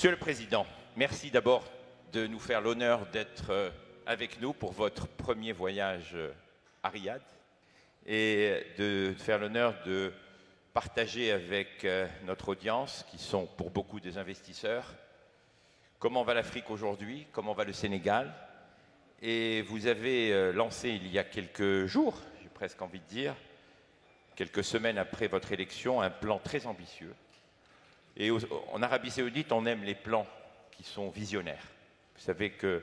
Monsieur le Président, merci d'abord de nous faire l'honneur d'être avec nous pour votre premier voyage à Riyad et de faire l'honneur de partager avec notre audience, qui sont pour beaucoup des investisseurs, comment va l'Afrique aujourd'hui, comment va le Sénégal. Et vous avez lancé il y a quelques jours, j'ai presque envie de dire, quelques semaines après votre élection, un plan très ambitieux. Et en Arabie Saoudite, on aime les plans qui sont visionnaires. Vous savez que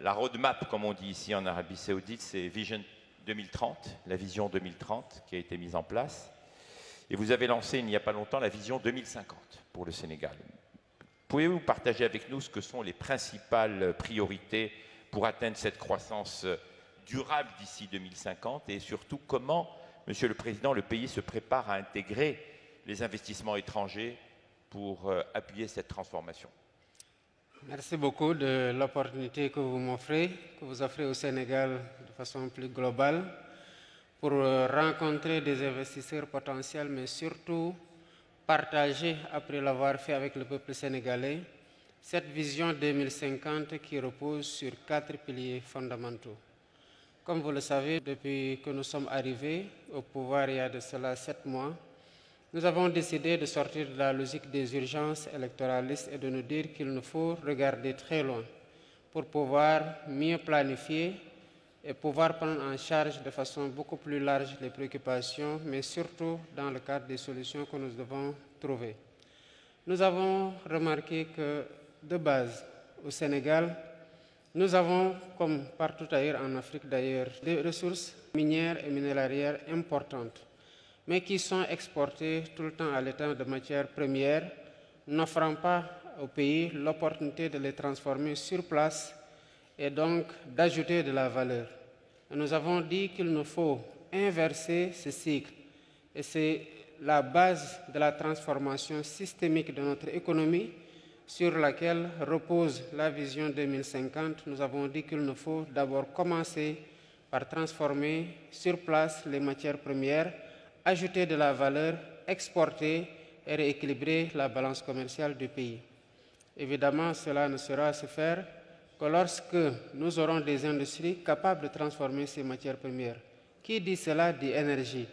la roadmap, comme on dit ici en Arabie Saoudite, c'est Vision 2030, la vision 2030 qui a été mise en place. Et vous avez lancé il n'y a pas longtemps la vision 2050 pour le Sénégal. Pouvez-vous partager avec nous ce que sont les principales priorités pour atteindre cette croissance durable d'ici 2050 et surtout comment, Monsieur le Président, le pays se prépare à intégrer les investissements étrangers pour appuyer cette transformation? Merci beaucoup de l'opportunité que vous m'offrez, que vous offrez au Sénégal de façon plus globale, pour rencontrer des investisseurs potentiels, mais surtout partager, après l'avoir fait avec le peuple sénégalais, cette vision 2050 qui repose sur 4 piliers fondamentaux. Comme vous le savez, depuis que nous sommes arrivés au pouvoir il y a de cela 7 mois, nous avons décidé de sortir de la logique des urgences électoralistes et de nous dire qu'il nous faut regarder très loin pour pouvoir mieux planifier et pouvoir prendre en charge de façon beaucoup plus large les préoccupations, mais surtout dans le cadre des solutions que nous devons trouver. Nous avons remarqué que, de base, au Sénégal, nous avons, comme partout ailleurs en Afrique d'ailleurs, des ressources minières et minéralières importantes, mais qui sont exportées tout le temps à l'état de matières premières, n'offrant pas au pays l'opportunité de les transformer sur place et donc d'ajouter de la valeur. Et nous avons dit qu'il nous faut inverser ce cycle. Et c'est la base de la transformation systémique de notre économie sur laquelle repose la vision 2050. Nous avons dit qu'il nous faut d'abord commencer par transformer sur place les matières premières, ajouter de la valeur, exporter et rééquilibrer la balance commerciale du pays. Évidemment, cela ne sera se faire que lorsque nous aurons des industries capables de transformer ces matières premières. Qui dit cela dit énergie.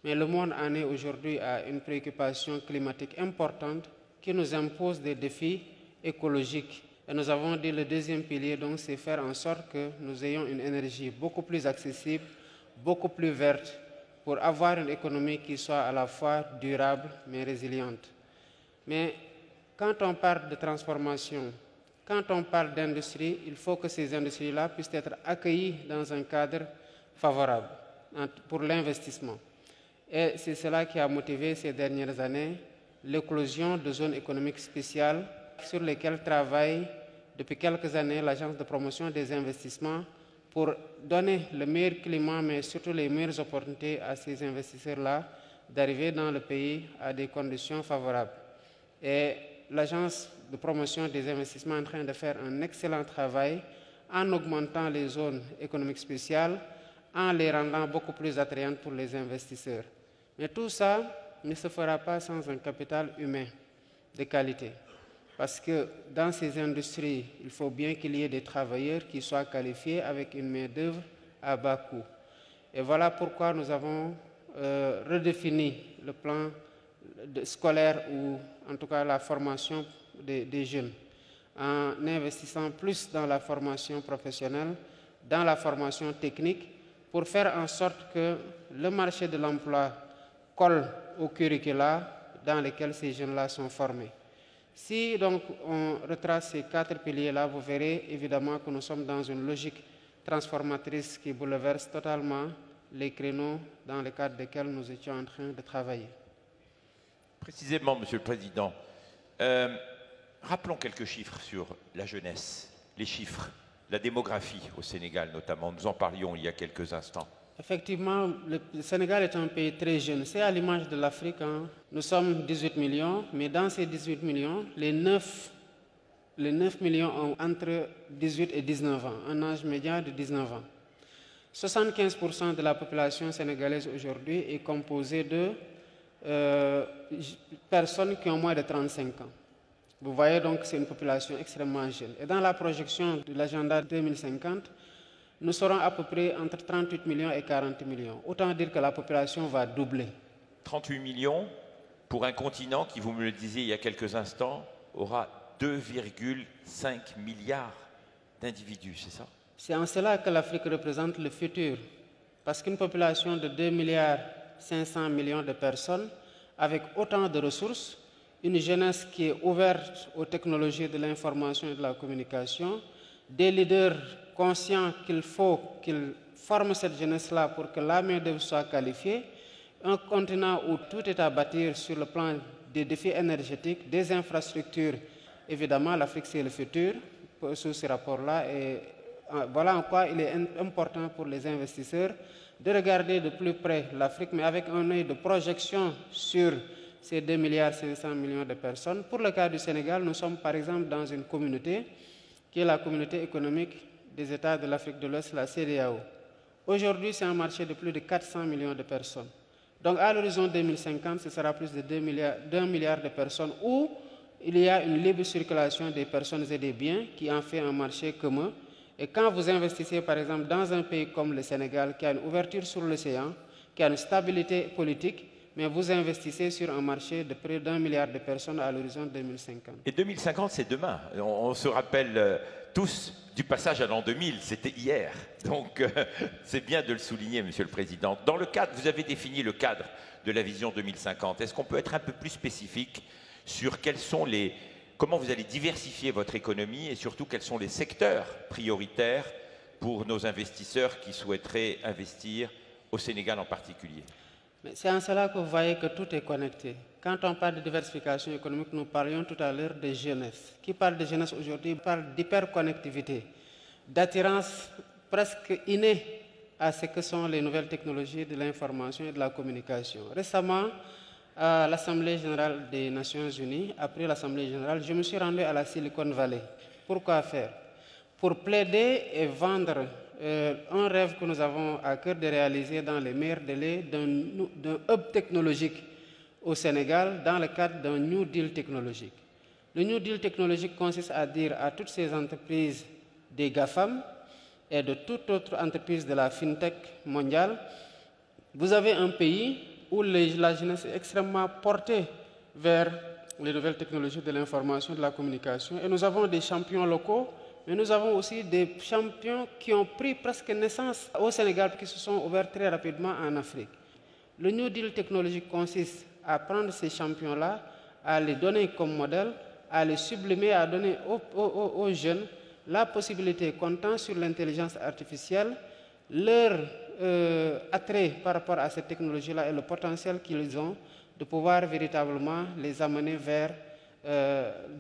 Mais le monde en est aujourd'hui à une préoccupation climatique importante qui nous impose des défis écologiques. Et nous avons dit le deuxième pilier, donc, c'est faire en sorte que nous ayons une énergie beaucoup plus accessible, beaucoup plus verte, pour avoir une économie qui soit à la fois durable mais résiliente. Mais quand on parle de transformation, quand on parle d'industrie, il faut que ces industries-là puissent être accueillies dans un cadre favorable pour l'investissement. Et c'est cela qui a motivé ces dernières années l'éclosion de zones économiques spéciales sur lesquelles travaille depuis quelques années l'Agence de promotion des investissements pour donner le meilleur climat, mais surtout les meilleures opportunités à ces investisseurs-là d'arriver dans le pays à des conditions favorables. Et l'Agence de promotion des investissements est en train de faire un excellent travail en augmentant les zones économiques spéciales, en les rendant beaucoup plus attrayantes pour les investisseurs. Mais tout ça ne se fera pas sans un capital humain de qualité. Parce que dans ces industries, il faut bien qu'il y ait des travailleurs qui soient qualifiés avec une main-d'œuvre à bas coût. Et voilà pourquoi nous avons redéfini le plan scolaire ou en tout cas la formation des jeunes en investissant plus dans la formation professionnelle, dans la formation technique pour faire en sorte que le marché de l'emploi colle au curricula dans lesquels ces jeunes-là sont formés. Si donc on retrace ces 4 piliers-là, vous verrez évidemment que nous sommes dans une logique transformatrice qui bouleverse totalement les créneaux dans le cadre desquels nous étions en train de travailler. Précisément, Monsieur le Président, rappelons quelques chiffres sur la jeunesse, les chiffres, la démographie au Sénégal notamment. Nous en parlions il y a quelques instants. Effectivement, le Sénégal est un pays très jeune. C'est à l'image de l'Afrique. Hein. Nous sommes 18 millions, mais dans ces 18 millions, les 9 millions ont entre 18 et 19 ans, un âge médian de 19 ans. 75% de la population sénégalaise aujourd'hui est composée de personnes qui ont moins de 35 ans. Vous voyez donc que c'est une population extrêmement jeune. Et dans la projection de l'agenda 2050, nous serons à peu près entre 38 millions et 40 millions. Autant dire que la population va doubler. 38 millions pour un continent qui, vous me le disiez il y a quelques instants, aura 2,5 milliards d'individus, c'est ça? C'est en cela que l'Afrique représente le futur. Parce qu'une population de 2 milliards 500 millions de personnes, avec autant de ressources, une jeunesse qui est ouverte aux technologies de l'information et de la communication, des leaders conscients qu'il faut qu'ils forment cette jeunesse-là pour que la main-d'œuvre soit qualifiée, un continent où tout est à bâtir sur le plan des défis énergétiques, des infrastructures. Évidemment, l'Afrique, c'est le futur sous ce rapport-là. Et voilà en quoi il est important pour les investisseurs de regarder de plus près l'Afrique, mais avec un œil de projection sur ces 2 milliards 500 millions de personnes. Pour le cas du Sénégal, nous sommes par exemple dans une communauté qui est la communauté économique des États de l'Afrique de l'Ouest, la CEDEAO. Aujourd'hui, c'est un marché de plus de 400 millions de personnes. Donc à l'horizon 2050, ce sera plus de 2 milliards de personnes où il y a une libre circulation des personnes et des biens qui en fait un marché commun. Et quand vous investissez par exemple dans un pays comme le Sénégal qui a une ouverture sur l'océan, qui a une stabilité politique, mais vous investissez sur un marché de près d'1 milliard de personnes à l'horizon 2050. Et 2050, c'est demain. On se rappelle tous du passage à l'an 2000, c'était hier. Donc c'est bien de le souligner, Monsieur le Président. Dans le cadre, vous avez défini le cadre de la vision 2050. Est-ce qu'on peut être un peu plus spécifique sur comment vous allez diversifier votre économie et surtout quels sont les secteurs prioritaires pour nos investisseurs qui souhaiteraient investir au Sénégal en particulier? C'est en cela que vous voyez que tout est connecté. Quand on parle de diversification économique, nous parlions tout à l'heure de jeunesse. Qui parle de jeunesse aujourd'hui parle d'hyperconnectivité, d'attirance presque innée à ce que sont les nouvelles technologies de l'information et de la communication. Récemment, à l'Assemblée générale des Nations Unies, après l'Assemblée générale, je me suis rendu à la Silicon Valley. Pourquoi faire? Pour plaider et vendre un rêve que nous avons à cœur de réaliser dans les meilleurs délais d'un hub technologique au Sénégal dans le cadre d'un New Deal technologique. Le New Deal technologique consiste à dire à toutes ces entreprises des GAFAM et de toute autre entreprise de la FinTech mondiale, vous avez un pays où la jeunesse est extrêmement portée vers les nouvelles technologies de l'information et de la communication. Et nous avons des champions locaux, mais nous avons aussi des champions qui ont pris presque naissance au Sénégal, qui se sont ouverts très rapidement en Afrique. Le New Deal technologique consiste à prendre ces champions-là, à les donner comme modèle, à les sublimer, à donner aux jeunes la possibilité, comptant sur l'intelligence artificielle, leur attrait par rapport à cette technologie-là et le potentiel qu'ils ont de pouvoir véritablement les amener vers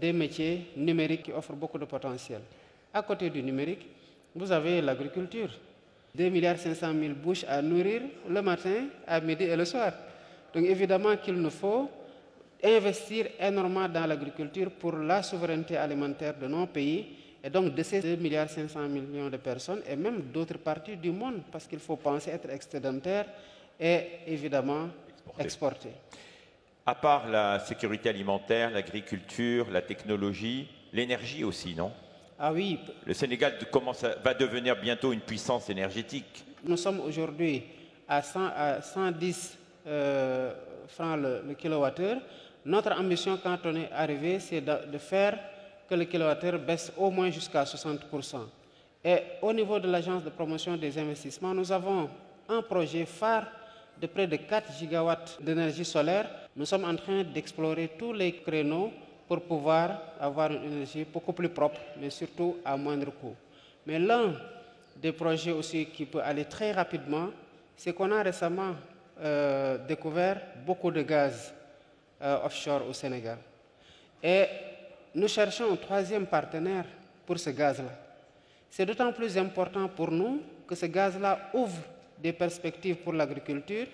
des métiers numériques qui offrent beaucoup de potentiel. À côté du numérique, vous avez l'agriculture. 2 milliards 500 000 bouches à nourrir le matin, à midi et le soir. Donc évidemment qu'il nous faut investir énormément dans l'agriculture pour la souveraineté alimentaire de nos pays et donc de ces 2 milliards 500 millions de personnes et même d'autres parties du monde parce qu'il faut penser être excédentaire et évidemment exporter. À part la sécurité alimentaire, l'agriculture, la technologie, l'énergie aussi, non? Ah oui. Le Sénégal va devenir bientôt une puissance énergétique. Nous sommes aujourd'hui à 110 francs le kilowattheure. Notre ambition quand on est arrivé, c'est de faire que le kilowattheure baisse au moins jusqu'à 60%. Et au niveau de l'Agence de promotion des investissements, nous avons un projet phare de près de 4 gigawatts d'énergie solaire. Nous sommes en train d'explorer tous les créneaux pour pouvoir avoir une énergie beaucoup plus propre, mais surtout à moindre coût. Mais l'un des projets aussi qui peut aller très rapidement, c'est qu'on a récemment découvert beaucoup de gaz offshore au Sénégal. Et nous cherchons un troisième partenaire pour ce gaz-là. C'est d'autant plus important pour nous que ce gaz-là ouvre des perspectives pour l'agriculture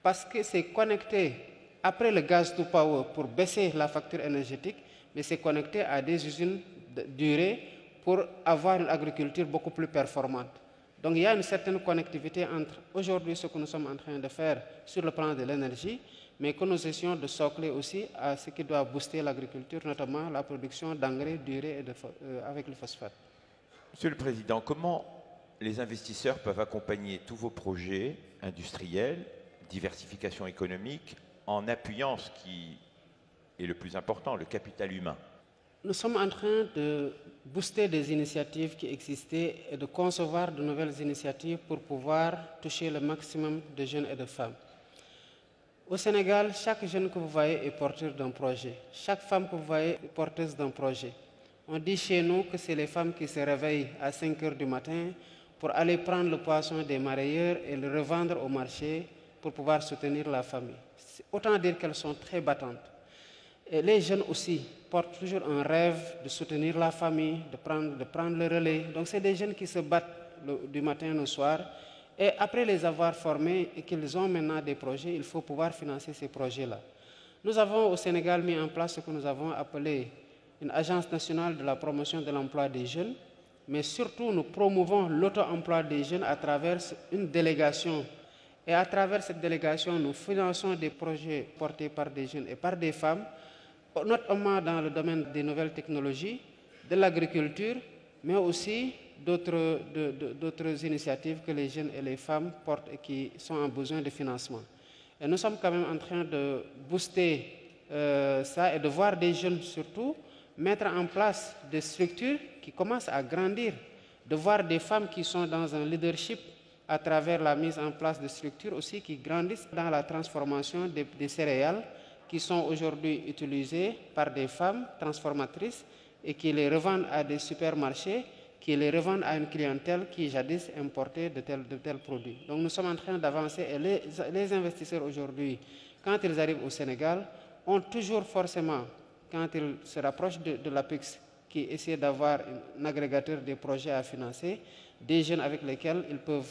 parce que c'est connecté après le gaz to power pour baisser la facture énergétique, mais c'est connecté à des usines de durée pour avoir une agriculture beaucoup plus performante. Donc il y a une certaine connectivité entre aujourd'hui ce que nous sommes en train de faire sur le plan de l'énergie, mais que nous essayons de socler aussi à ce qui doit booster l'agriculture, notamment la production d'engrais, d'urée avec le phosphate. Monsieur le Président, comment les investisseurs peuvent accompagner tous vos projets industriels, diversification économique, en appuyant ce qui est le plus important, le capital humain? Nous sommes en train de booster des initiatives qui existaient et de concevoir de nouvelles initiatives pour pouvoir toucher le maximum de jeunes et de femmes. Au Sénégal, chaque jeune que vous voyez est porteur d'un projet. Chaque femme que vous voyez est porteuse d'un projet. On dit chez nous que c'est les femmes qui se réveillent à 5 heures du matin pour aller prendre le poisson des marailleurs et le revendre au marché pour pouvoir soutenir la famille. Autant dire qu'elles sont très battantes. Et les jeunes aussi portent toujours un rêve de soutenir la famille, de prendre le relais. Donc c'est des jeunes qui se battent du matin au soir. Et après les avoir formés et qu'ils ont maintenant des projets, il faut pouvoir financer ces projets-là. Nous avons au Sénégal mis en place ce que nous avons appelé une agence nationale de la promotion de l'emploi des jeunes, mais surtout nous promouvons l'auto-emploi des jeunes à travers une délégation. Et à travers cette délégation, nous finançons des projets portés par des jeunes et par des femmes, notamment dans le domaine des nouvelles technologies, de l'agriculture, mais aussi d'autres initiatives que les jeunes et les femmes portent et qui sont en besoin de financement. Et nous sommes quand même en train de booster ça et de voir des jeunes surtout mettre en place des structures qui commencent à grandir, de voir des femmes qui sont dans un leadership à travers la mise en place de structures aussi qui grandissent dans la transformation des céréales qui sont aujourd'hui utilisées par des femmes transformatrices et qui les revendent à des supermarchés, qui les revendent à une clientèle qui jadis importait de tels produits. Donc nous sommes en train d'avancer et les investisseurs aujourd'hui, quand ils arrivent au Sénégal, ont toujours forcément, quand ils se rapprochent de l'APEX, qui essaie d'avoir un agrégateur des projets à financer, des jeunes avec lesquels ils peuvent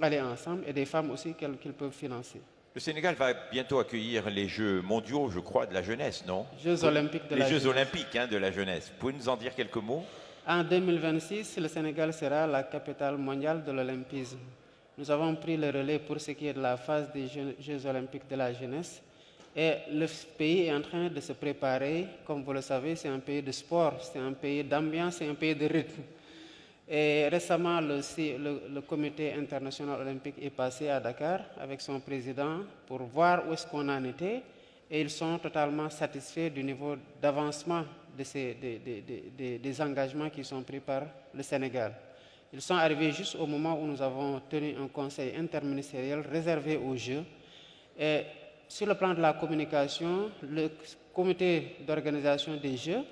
aller ensemble et des femmes aussi qu'ils peuvent financer. Le Sénégal va bientôt accueillir les Jeux mondiaux, je crois, de la jeunesse, non? Jeux olympiques de la jeunesse. Les Jeux olympiques de la jeunesse. Vous pouvez nous en dire quelques mots? En 2026, le Sénégal sera la capitale mondiale de l'olympisme. Nous avons pris le relais pour ce qui est de la phase des Jeux olympiques de la jeunesse. Et le pays est en train de se préparer. Comme vous le savez, c'est un pays de sport, c'est un pays d'ambiance, c'est un pays de rythme. Et récemment, le comité international olympique est passé à Dakar avec son président pour voir où est-ce qu'on en était. Et ils sont totalement satisfaits du niveau d'avancement des engagements qui sont pris par le Sénégal. Ils sont arrivés juste au moment où nous avons tenu un conseil interministériel réservé aux Jeux. Et sur le plan de la communication, le comité d'organisation des Jeux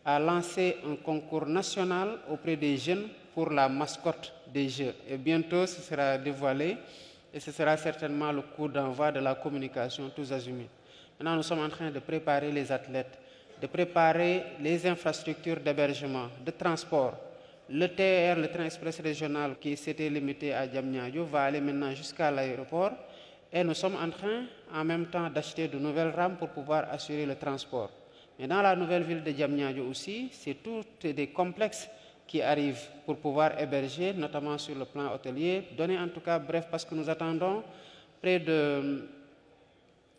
a lancé un concours national auprès des jeunes pour la mascotte des Jeux. Et bientôt, ce sera dévoilé et ce sera certainement le coup d'envoi de la communication tous azimuts. Maintenant, nous sommes en train de préparer les athlètes, de préparer les infrastructures d'hébergement, de transport. Le TER, le train express régional qui s'était limité à Diamniadio, va aller maintenant jusqu'à l'aéroport. Et nous sommes en train, en même temps, d'acheter de nouvelles rames pour pouvoir assurer le transport. Mais dans la nouvelle ville de Diamniadio aussi, c'est tous des complexes qui arrivent pour pouvoir héberger, notamment sur le plan hôtelier. Donner en tout cas, bref, parce que nous attendons près de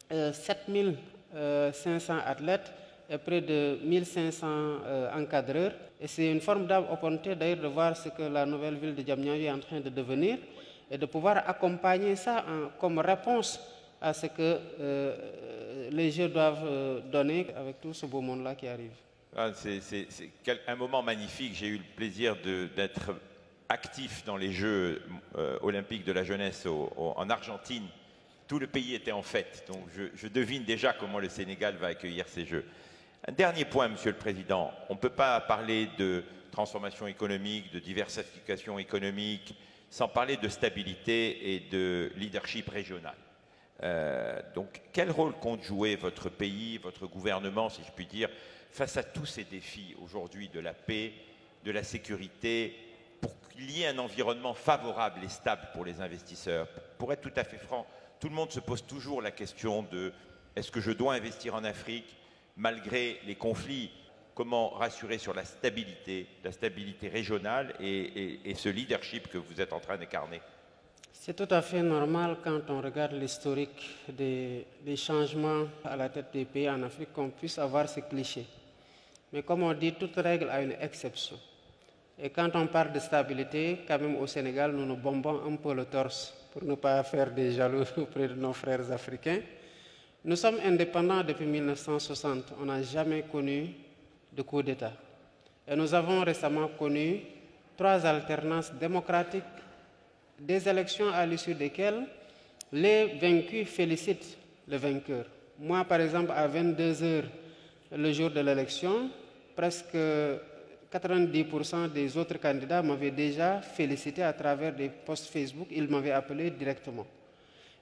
7500 athlètes et près de 1500 encadreurs. Et c'est une formidable opportunité d'ailleurs de voir ce que la nouvelle ville de Diamniadio est en train de devenir et de pouvoir accompagner ça comme réponse à ce que les Jeux doivent donner avec tout ce beau monde-là qui arrive. C'est un moment magnifique. J'ai eu le plaisir d'être actif dans les Jeux olympiques de la jeunesse en Argentine. Tout le pays était en fête. Donc je devine déjà comment le Sénégal va accueillir ces Jeux. Un dernier point, Monsieur le Président. On ne peut pas parler de transformation économique, de diversification économique, sans parler de stabilité et de leadership régional. Donc, quel rôle compte jouer votre pays, votre gouvernement, si je puis dire, face à tous ces défis aujourd'hui de la paix, de la sécurité, pour qu'il y ait un environnement favorable et stable pour les investisseurs? Pour être tout à fait franc, tout le monde se pose toujours la question de est-ce que je dois investir en Afrique malgré les conflits? Comment rassurer sur la stabilité régionale et ce leadership que vous êtes en train d'incarner? C'est tout à fait normal quand on regarde l'historique des changements à la tête des pays en Afrique qu'on puisse avoir ces clichés. Mais comme on dit, toute règle a une exception. Et quand on parle de stabilité, quand même au Sénégal, nous nous bombons un peu le torse pour ne pas faire des jaloux auprès de nos frères africains. Nous sommes indépendants depuis 1960. On n'a jamais connu de coup d'État. Et nous avons récemment connu 3 alternances démocratiques, des élections à l'issue desquelles les vaincus félicitent le vainqueur. Moi, par exemple, à 22 heures le jour de l'élection, presque 90% des autres candidats m'avaient déjà félicité à travers des posts Facebook. Ils m'avaient appelé directement.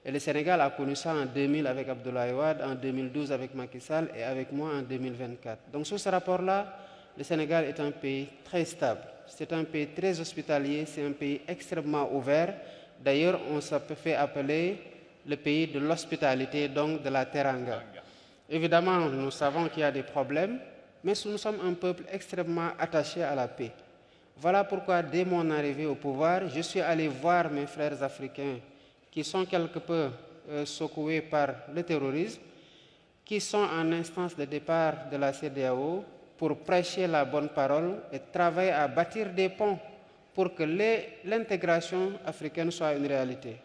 Et le Sénégal a connu ça en 2000 avec Abdoulaye Wade, en 2012 avec Macky Sall et avec moi en 2024. Donc sous ce rapport-là, le Sénégal est un pays très stable. C'est un pays très hospitalier, c'est un pays extrêmement ouvert. D'ailleurs, on se fait appeler le pays de l'hospitalité, donc de la teranga. Évidemment, nous savons qu'il y a des problèmes, mais nous sommes un peuple extrêmement attaché à la paix. Voilà pourquoi, dès mon arrivée au pouvoir, je suis allé voir mes frères africains qui sont quelque peu secoués par le terrorisme, qui sont en instance de départ de la CEDEAO, pour prêcher la bonne parole et travailler à bâtir des ponts pour que l'intégration africaine soit une réalité.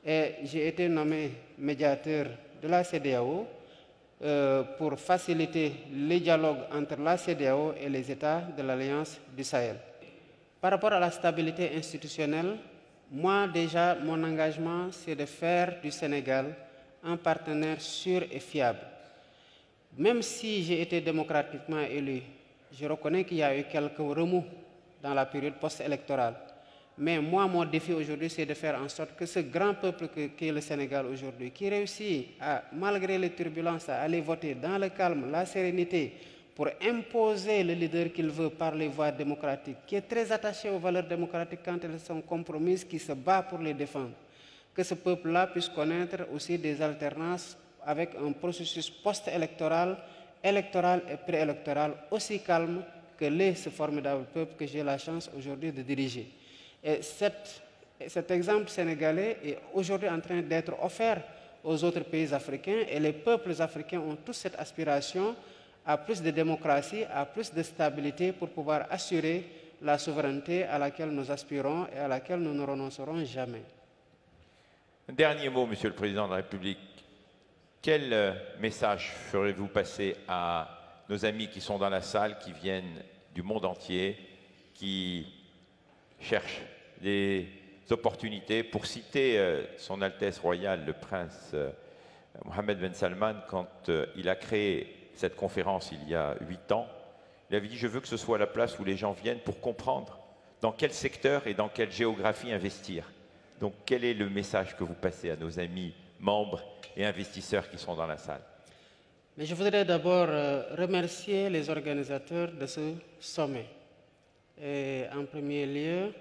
Et j'ai été nommé médiateur de la CEDEAO pour faciliter les dialogues entre la CEDEAO et les États de l'Alliance du Sahel. Par rapport à la stabilité institutionnelle, moi déjà, mon engagement, c'est de faire du Sénégal un partenaire sûr et fiable. Même si j'ai été démocratiquement élu, je reconnais qu'il y a eu quelques remous dans la période post-électorale. Mais moi, mon défi aujourd'hui, c'est de faire en sorte que ce grand peuple qu'est le Sénégal aujourd'hui, qui réussit, malgré les turbulences, à aller voter dans le calme, la sérénité, pour imposer le leader qu'il veut par les voies démocratiques, qui est très attaché aux valeurs démocratiques quand elles sont compromises, qui se bat pour les défendre, que ce peuple-là puisse connaître aussi des alternances avec un processus post-électoral, électoral et préélectoral aussi calme que l'est ce formidable peuple que j'ai la chance aujourd'hui de diriger. Et cet exemple sénégalais est aujourd'hui en train d'être offert aux autres pays africains et les peuples africains ont tous cette aspiration à plus de démocratie, à plus de stabilité pour pouvoir assurer la souveraineté à laquelle nous aspirons et à laquelle nous ne renoncerons jamais. Un dernier mot, Monsieur le Président de la République. Quel message ferez-vous passer à nos amis qui sont dans la salle, qui viennent du monde entier, qui cherchent des opportunités? Pour citer Son Altesse Royale, le prince Mohammed Ben Salman, quand il a créé cette conférence il y a 8 ans, il avait dit « Je veux que ce soit la place où les gens viennent pour comprendre dans quel secteur et dans quelle géographie investir ». Donc quel est le message que vous passez à nos amis membres et investisseurs qui sont dans la salle? Mais je voudrais d'abord remercier les organisateurs de ce sommet. Et en premier lieu,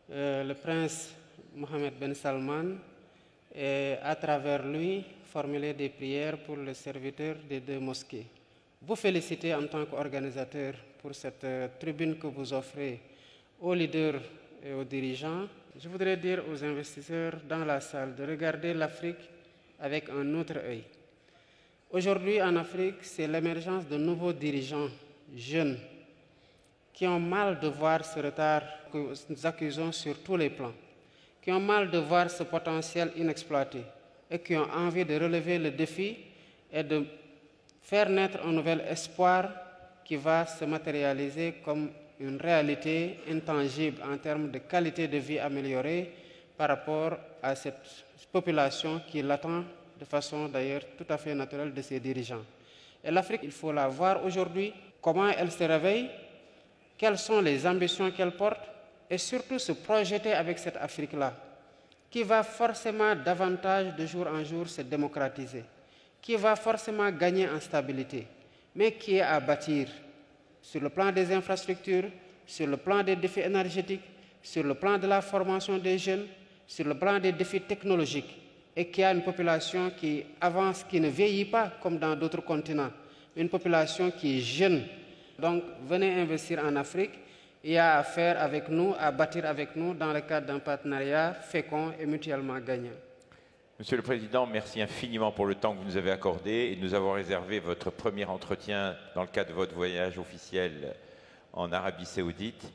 le prince Mohammed Ben Salman, et à travers lui, formuler des prières pour les serviteurs des 2 mosquées. Vous félicitez en tant qu'organisateur pour cette tribune que vous offrez aux leaders et aux dirigeants. Je voudrais dire aux investisseurs dans la salle de regarder l'Afrique avec un autre œil. Aujourd'hui, en Afrique, c'est l'émergence de nouveaux dirigeants jeunes qui ont mal de voir ce retard que nous accusons sur tous les plans, qui ont mal de voir ce potentiel inexploité et qui ont envie de relever le défi et de faire naître un nouvel espoir qui va se matérialiser comme une réalité intangible en termes de qualité de vie améliorée par rapport à cette population qui l'attend de façon d'ailleurs tout à fait naturelle de ses dirigeants. Et l'Afrique, il faut la voir aujourd'hui, comment elle se réveille, quelles sont les ambitions qu'elle porte, et surtout se projeter avec cette Afrique-là, qui va forcément davantage de jour en jour se démocratiser, qui va forcément gagner en stabilité, mais qui est à bâtir sur le plan des infrastructures, sur le plan des défis énergétiques, sur le plan de la formation des jeunes, sur le plan des défis technologiques, et qui a une population qui avance, qui ne vieillit pas comme dans d'autres continents, une population qui est jeune. Donc venez investir en Afrique et à faire avec nous, à bâtir avec nous dans le cadre d'un partenariat fécond et mutuellement gagnant. Monsieur le Président, merci infiniment pour le temps que vous nous avez accordé et de nous avoir réservé votre premier entretien dans le cadre de votre voyage officiel en Arabie Saoudite.